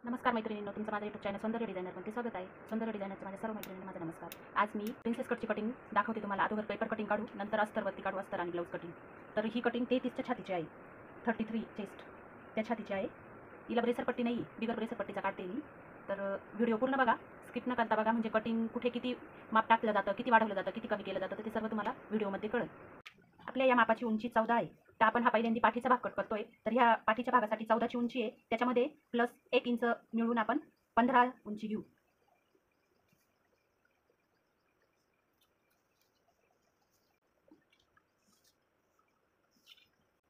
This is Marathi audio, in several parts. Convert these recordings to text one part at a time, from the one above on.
नमस्कार मैत्रिणींनो, तुमचं माझ्या यूट्यूब चॅनल सौंदर्य डिझायनरमध्ये स्वागत आहे. सौंदर्य डिझायनरच्या माझ्या सर्व मैत्रिणींना माझा नमस्कार. आज मी प्रिन्सेस कटची कटिंग दाखवते तुम्हाला. अगोदर पेपर कटिंग काढू, नंतर अस्तरवरती काढू, अस्तर आणि ब्लाऊज कटिंग. तर ही कटिंग 33च्या छातीची आहे, 33 चेस्ट त्या छातीची आहे. हिला ब्रेसर पट्टी नाही, बिगर ब्रेसर पट्टीचा काढते मी. तर व्हिडिओ पूर्ण बघा, स्किप न करता बघा, म्हणजे कटिंग कुठे किती माप टाकलं जातं, किती वाढवलं जातं, किती कमी केलं जातं, तर ते सर्व तुम्हाला व्हिडिओमध्ये कळेल. आपल्या या मापाची उंची 14 आहे. तर आपण हा पहिल्यांदा पाठीचा भाग कट करतोय. तर ह्या पाठीच्या भागासाठी 14ची उंची आहे, त्याच्यामध्ये प्लस 1 इंच मिळून आपण 15 उंची घेऊ.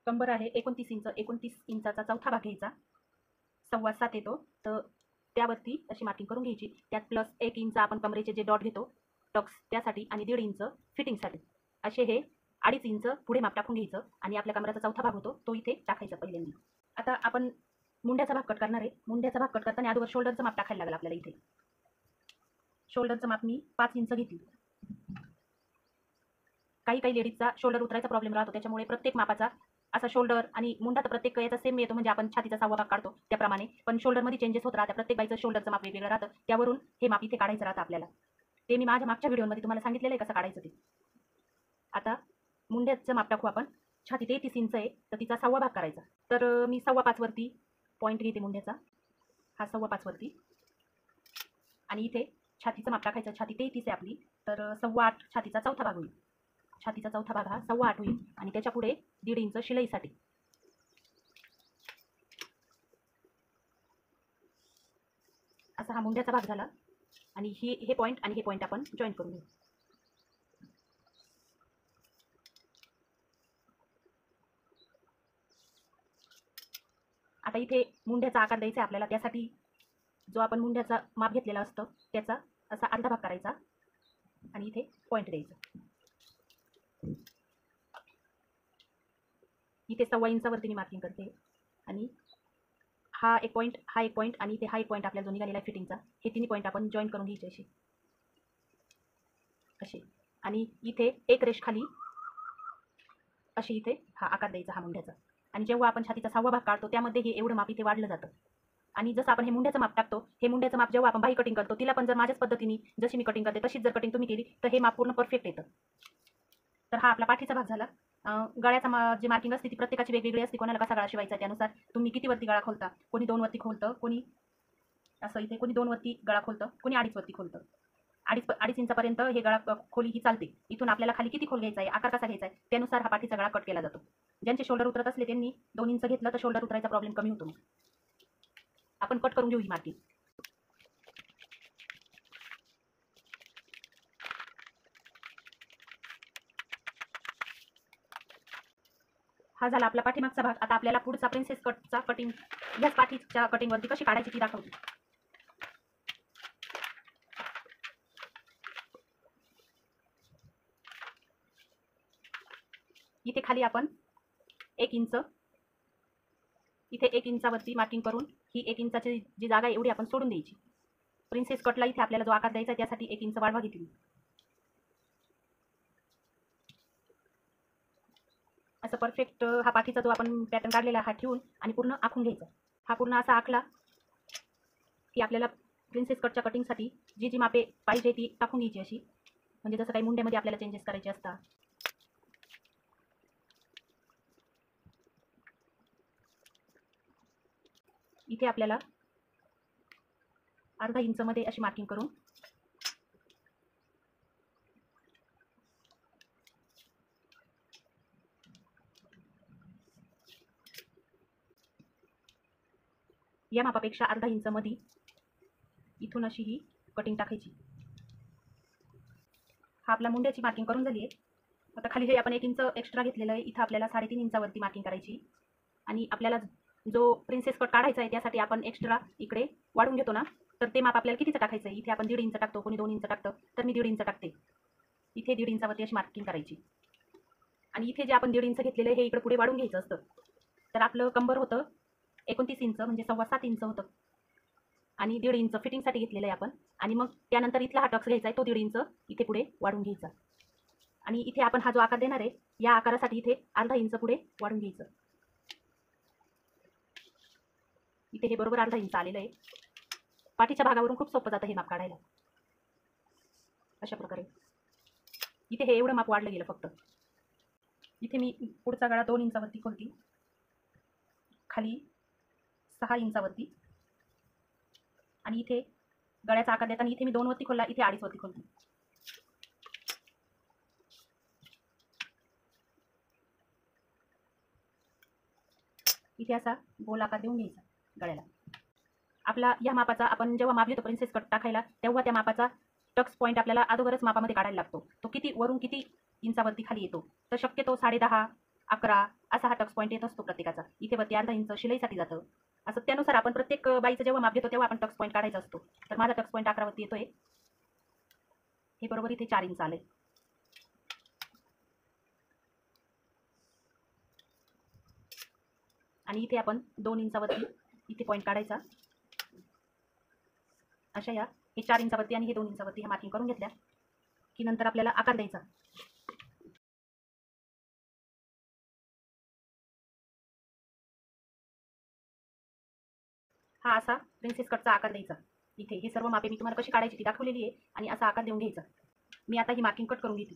कंबर आहे 29 इंच. 29 इंचाचा चौथा भाग घ्यायचा, 7.25 येतो. तर त्यावरती अशी मार्किंग करून घ्यायची. त्यात प्लस 1 इंच आपण कमरेचे जे डॉट घेतो टक्स त्यासाठी, आणि 1.5 इंच फिटिंगसाठी. असे हे 2.5 इंच पुढे माप टाकून घ्यायचं, आणि आपल्या कमराचा चौथा भाग होतो तो इथे टाकायचा पहिल्यांदा. आता आपण मुंड्याचा भाग कट करणार आहे. मुंड्याचा भाग कट करताना अगोदर शोल्डरचं माप टाकायला लागेल आपल्याला. इथे शोल्डरचं माप मी 5 इंच घेतली. काही काही लेडीजचा शोल्डर उतरायचा प्रॉब्लेम राहतो, त्याच्यामुळे प्रत्येक मापाचा असा शोल्डर आणि मुंडा तर प्रत्येक याचा सेम येतो, म्हणजे आपण छातीचा 6वा भाग काढतो त्याप्रमाणे. पण शोल्डरमध्ये चेंजेस होत राहतात. प्रत्येक बाईचं शोल्डरचं माप वेगवेगळं राहतं, त्यावरून हे माप इथे काढायचं राहतं आपल्याला. ते मी माझ्या मागच्या व्हिडिओमध्ये तुम्हाला सांगितलेलं आहे कसं काढायचं ते. आता मुंड्याचं माप टाकू आपण. छाती 33 इंच आहे, तर तिचा 6वा भाग करायचा. तर मी 5.25 वरती पॉईंट घेते मुंड्याचा, हा 5.25 वरती. आणि इथे छातीचं माप टाकायचं. छाती 33 आहे आपली, तर 8.25 छातीचा चौथा भाग होईल. छातीचा चौथा भाग हा 8.25 होईल, आणि त्याच्या पुढे 1.5 इंच शिलाईसाठी. असा हा मुंड्याचा भाग झाला. आणि हे पॉईंट आणि हे पॉईंट आपण जॉईन करून घेऊ. आता इथे मुंड्याचा आकार द्यायचा आहे आपल्याला. त्यासाठी जो आपण मुंड्याचा माप घेतलेला असतो त्याचा असा अर्धा भाग करायचा, आणि इथे पॉईंट द्यायचा. इथे 1.25 इंचावरती मी मार्किंग करते, आणि हा एक पॉईंट, हा एक पॉईंट, आणि इथे हा एक पॉईंट आपल्याला जो निघालेला आहे फिटिंगचा, हे तिन्ही पॉईंट आपण जॉईन करून घ्यायचे असे असे. आणि इथे एक रेष खाली अशी इथे हा आकार द्यायचा हा मुंड्याचा. आणि जेव्हा आपण छातीचा 6वा भाग काढतो त्यामध्ये हे एवढं माप इथे वाढलं जातं. आणि जसं आपण हे मुंड्याचं माप टाकतो, हे मुंड्याचं माप जेव्हा आपण बाही कटिंग करतो तिला पण जर माझ्याच पद्धतीने जशी मी कटिंग करते तशीच जर कटिंग तुम्ही केली तर हे माप पूर्ण परफेक्ट येतं. तर हा आपला पाठीचा भाग झाला. गळ्याचा जी मार्किंग असते ती प्रत्येकाची वेगवेगळी असते. कोणाला कसा गळा शिवायचा त्यानुसार तुम्ही किती वरती गळा खोलता. कोणी 2 वरती खोलतं, कोणी असं इथे, कोणी 2 वरती गळा खोलतं, कोणी 2.5 वरती खोलतं. 2.5 इंचापर्यंत हे गळा खोली ही चालते. इथून आपल्याला खाली किती खोल घ्यायचा आहे, आकार कसा घ्यायचा आहे त्यानुसार हा पाठीचा गळा कट केला जातो. ज्यांचे शोल्डर उतरत असले त्यांनी 2 इंच घेतलं तर शोल्डर उतरायचा प्रॉब्लेम कमी होतो. आपण कट करून घेऊ ही मार्किंग. हा झाला आपला पाठीमागचा भाग. आता आपल्याला पुढचा प्रिन्सेस कटचा कटिंग याच पाठीच्या कटिंगवरती कशी काढायची ती दाखवते. इथे खाली आपण 1 इंच, इथे 1 इंचावरती मार्किंग करून ही 1 इंचाची जी जागा आहे एवढी आपण सोडून द्यायची. प्रिन्सेस कटला इथे आपल्याला जो आकार द्यायचा आहे त्यासाठी 1 इंच वाढवा घेतली. असं परफेक्ट हा पाठीचा जो आपण पॅटर्न काढलेला हा ठेवून आणि पूर्ण आखून घ्यायचा. हा पूर्ण असा आखला की आपल्याला प्रिन्सेस कटच्या कटिंगसाठी जी जी मापे पाहिजे ती टाकून घ्यायची अशी, म्हणजे जसं काही मुंड्यामध्ये आपल्याला चेंजेस करायचे असतात. इथे आपल्याला अर्धा इंचमध्ये अशी मार्किंग करून या मापापेक्षा अर्धा इंच मध्ये इथून अशी ही कटिंग टाकायची. हा आपला मुंड्याची मार्किंग करून झाली आहे. आता खाली हे आपण 1 इंच एक्स्ट्रा घेतलेलं आहे, इथं आपल्याला 3.5 इंचावरती मार्किंग करायची. आणि आपल्याला जो प्रिन्सेस कट काढायचा आहे त्यासाठी आपण एक्स्ट्रा इकडे वाढून घेतो ना, तर ते माप आपल्याला कितीचं टाकायचं आहे. इथे आपण 1.5 इंच टाकतो, कोणी 2 इंच टाकतं, तर मी 1.5 इंच टाकते. इथे 1.5 इंचावरती अशी मार्किंग करायची. आणि इथे जे आपण 1.5 इंच घेतलेलं आहे हे इकडे पुढे वाढून घ्यायचं असतं. तर आपलं कंबर होतं 29 इंच, म्हणजे 7.25 इंच होतं, आणि 1.5 इंच फिटिंगसाठी घेतलेलं आहे आपण. आणि मग त्यानंतर इथला हा टक्स घ्यायचा आहे, तो 1.5 इंच इथे पुढे वाढून घ्यायचा. आणि इथे आपण हा जो आकार देणार आहे या आकारासाठी इथे अर्धा इंच पुढे वाढून घ्यायचं. इथे हे बरोबर अर्धा इंच आलेलं आहे. पाठीच्या भागावरून खूप सोपं जातं हे माप काढायला. अशा प्रकारे इथे हे एवढं माप वाढलं गेलं फक्त. इथे मी पुढचा गळा 2 इंचावरती खोलती, खाली 6 इंचावरती, आणि इथे गळ्याचा आकार देताना इथे मी 2 वरती खोलला, इथे 2.5 वरती खोलते. इथे असा गोल आकार देऊन घ्यायचा गळ्याला. आपला या मापाचा आपण जेव्हा माप घेतो प्रिन्सेस कट टाकायला, तेव्हा त्या मापाचा टक्स पॉईंट आपल्याला अगोदरच मापामध्ये काढायला लागतो. तो किती वरून किती इंचावरती खाली येतो, तर शक्यतो 10.5, 11 असा हा टक्स पॉईंट येत असतो प्रत्येकाचा. इथे वरती अर्धा इंच शिलाईसाठी जातं. असं त्यानुसार आपण प्रत्येक बाईचं जेव्हा माप घेतो तेव्हा आपण टक्स पॉईंट काढायचा असतो. तर माझा टक्स पॉईंट 11 वरती येतोय. हे बरोबर इथे 4 इंच आलंय. आणि इथे आपण 2 इंचावरती इथे पॉईंट काढायचा. अशा या हे 4 इंचावरती आणि हे 2 इंचावरती ह्या मार्किंग करून घेतल्या की नंतर आपल्याला आकार द्यायचा. हा असा प्रिन्सेस कटचा आकार द्यायचा. इथे हे सर्व मापे मी तुम्हाला कशी काढायची ती दाखवलेली आहे आणि असा आकार देऊन घ्यायचा. मी आता ही मार्किंग कट करून घेते.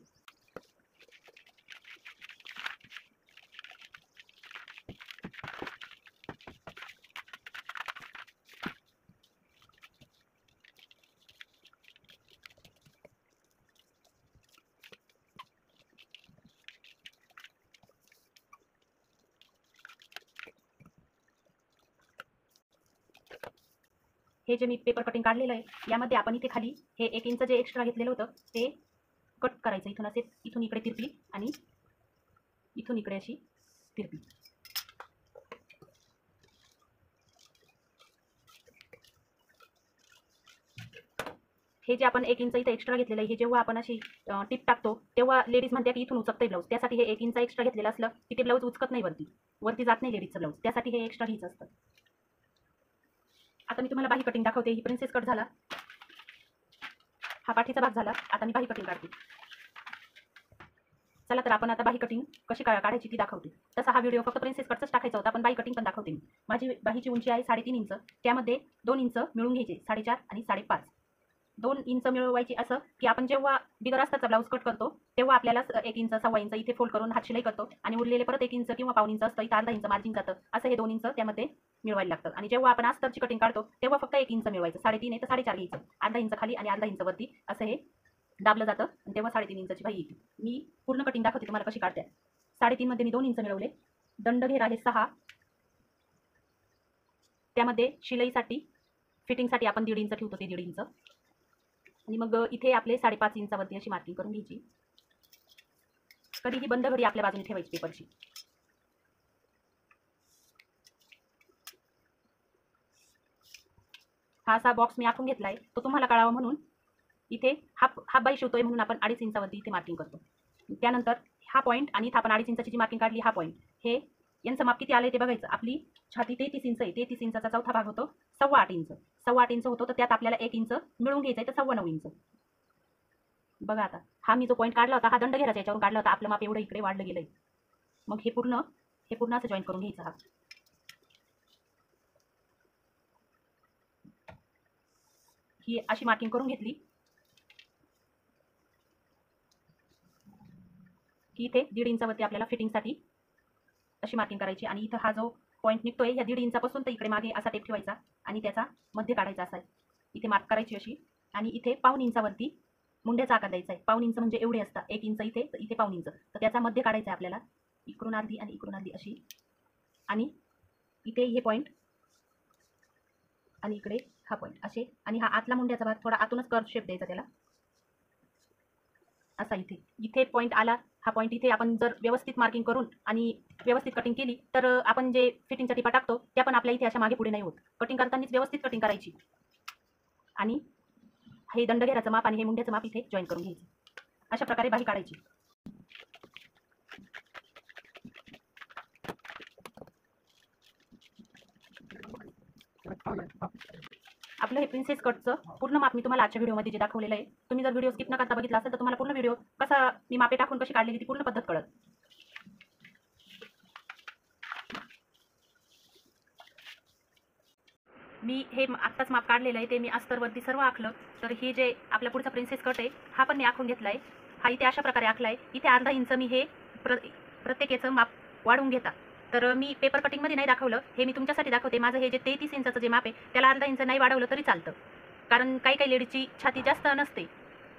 हे जे मी पेपर कटिंग काढलेलं आहे यामध्ये आपण इथे खाली हे 1 इंच जे एक्स्ट्रा घेतलेलं होतं ते कट करायचं. इथून असे इथून इकडे तिरपी आणि इथून इकडे अशी तिरपी. हे जे आपण 1 इंच इथे एक्स्ट्रा घेतलेलं आहे, हे जेव्हा आपण अशी टिप टाकतो तेव्हा लेडीज म्हणते की इथून उचकते ब्लाऊज. त्यासाठी हे 1 इंच एक्स्ट्रा घेतलेलं असलं की ते ब्लाऊज उचकत नाही, वरती जात नाही लेडीजचं ब्लाऊज. त्यासाठी हे एक्स्ट्रा घ्यायचं असतं. आता मी तुम्हाला बाही कटिंग दाखवते. ही प्रिन्सेस कट झाला, हा पाठीचा भाग झाला. आता मी बाही कटिंग काढते. चला तर आपण आता बाही कटिंग कशी काढायची ती दाखवते. तसा हा व्हिडिओ फक्त प्रिन्सेस कटचाच टाकायचा होता, पण बाही कटिंग पण दाखवते मी. माझी बाहीची उंची आहे 3.5 इंच. त्यामध्ये 2 इंच मिळून घ्यायचे, 4.5 आणि 5.5. 2 इंच मिळवायची असं की आपण जेव्हा बिगर अस्ताचा ब्लाऊज कट करतो तेव्हा आपल्याला 1 इंच, 1.25 इंच इथे फोल्ड करून हात शिलाई करतो आणि उरलेले परत 1 इंच किंवा 1.25 इंच असतं, इथं अर्धा इंच मार्जिन जातं. असं हे 2 इंच त्यामध्ये मिळवायला लागतं. आणि जेव्हा आपण अस्तरची कटिंग काढतो तेव्हा फक्त 1 इंच मिळवायचं. 3.5 नाही तर 4.5 घ्यायचं. अर्धा इंच खाली आणि अर्धा इंच वरती असं हे दाबलं जातं आणि तेव्हा 3.5 इंचाची बाही येते. मी पूर्ण कटिंग दाखवते तुम्हाला कशी काढते. 3.5 मध्ये मी 2 इंच मिळवले. दंड घेर आहे 6. त्यामध्ये शिलाईसाठी फिटिंगसाठी आपण 1.5 इंच ठेवतो, ते 1.5 इंच. आणि मग इथे आपले 5.5 इंचावरती अशी मार्किंग करून घ्यायची. कधीही बंद घडी आपल्या बाजूने ठेवायची पेपरची. हा असा बॉक्स मी आखून घेतलाय, तो तुम्हाला कळावा म्हणून. इथे हा बाई शिवतोय म्हणून आपण 2.5 इंचावरती इथे मार्किंग करतो. त्यानंतर हा पॉईंट आणि इथं आपण 2.5 इंचाची जी मार्किंग काढली, हा पॉईंट, हे यांचं माप किती आलंय ते बघायचं. आपली छाती 33 इंच आहे. 33 इंचाचा चौथा भाग होतो 8.25 इंच. 8.25 इंच होतो, तर त्यात आपल्याला 1 इंच मिळून घ्यायचं आहे, तर 9.25 इंच. बघा आता हा मी जो पॉईंट काढला होता हा दंड घेराच्या याच्यावरून काढला होता. आपलं माप एवढं इकडे वाढलं गेलंय. मग हे पूर्ण असं जॉईन करून घ्यायचं. हा ही अशी मार्किंग करून घेतली की इथे 1.5 इंचावरती आपल्याला फिटिंगसाठी अशी मार्किंग करायची. आणि इथं हा जो पॉईंट निघतोय या 1.5 इंचापासून तर इकडे मागे असा टेप ठेवायचा आणि त्याचा मध्य काढायचा असा इथे मार्क करायची अशी. आणि इथे 1.25 इंचावरती मुंड्याचा आकार द्यायचा आहे. 1.25 इंच म्हणजे एवढे असतात. 1 इंच इथे, तर इथे 1.25 इंच, तर त्याचा मध्य काढायचा आहे आपल्याला. इकडून अर्धी आणि इकडून अर्धी अशी. आणि इथे हे पॉईंट आणि इकडे हा पॉईंट असे. आणि हा आतला मुंड्याचा भाग थोडा आतूनच कर्व शेप द्यायचा त्याला असा. इथे पॉईंट आला. हा पॉईंट इथे आपण जर व्यवस्थित मार्किंग करून आणि व्यवस्थित कटिंग केली तर आपण जे फिटिंगचा टिपा टाकतो त्या पण आपल्या इथे अशा मागे पुढे नाही होत. कटिंग करतानाच व्यवस्थित कटिंग करायची. आणि हे दंडघेराचं माप आणि हे मुंड्याचं माप इथे जॉईन करून घ्यायचं. अशा प्रकारे बाही काढायची. आपलं हे प्रिन्सेस कटचं पूर्ण माप मी तुम्हाला आजच्या व्हिडिओमध्ये जे दाखवलेलं आहे. तुम्ही जर व्हिडिओ स्किप न करता बघितला असेल तर तुम्हाला पूर्ण व्हिडिओ कसा मी मापे टाकून कशी काढलेली ती पूर्ण पद्धत कळत. मी हे आत्ताच माप काढलेलं आहे, ते मी अस्तरवरती सर्व आखलं. तर हे जे आपल्या पुढचा प्रिन्सेस कट आहे, हा पण मी आखून घेतला आहे. हा इथे अशा प्रकारे आखला आहे. इथे अर्धा इंच मी हे प्रत्येक याचं माप वाढवून घेता. तर मी पेपर कटिंगमध्ये नाही दाखवलं, हे मी तुमच्यासाठी दाखवते. माझं हे जे 33 इंचाचं जे माप आहे, त्याला अर्धा इंच नाही वाढवलं तरी चालतं. कारण काही काही लेडीजची छाती जास्त नसते,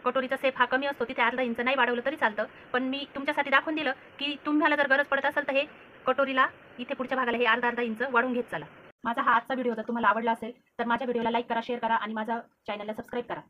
कटोरीचा सेप हा कमी असतो, तिथे अर्धा इंच नाही वाढवलं तरी चालतं. पण मी तुमच्यासाठी दाखवून दिलं की तुम्हाला जर गरज पडत असेल तर हे कटोरीला इथे पुढच्या भागाला हे अर्धा इंच वाढवून घेत चला. माझा हा आजचा व्हिडिओ जर तुम्हाला आवडला असेल तर माझ्या व्हिडिओला लाईक करा, शेअर करा आणि माझ्या चॅनलला सबस्क्राईब करा.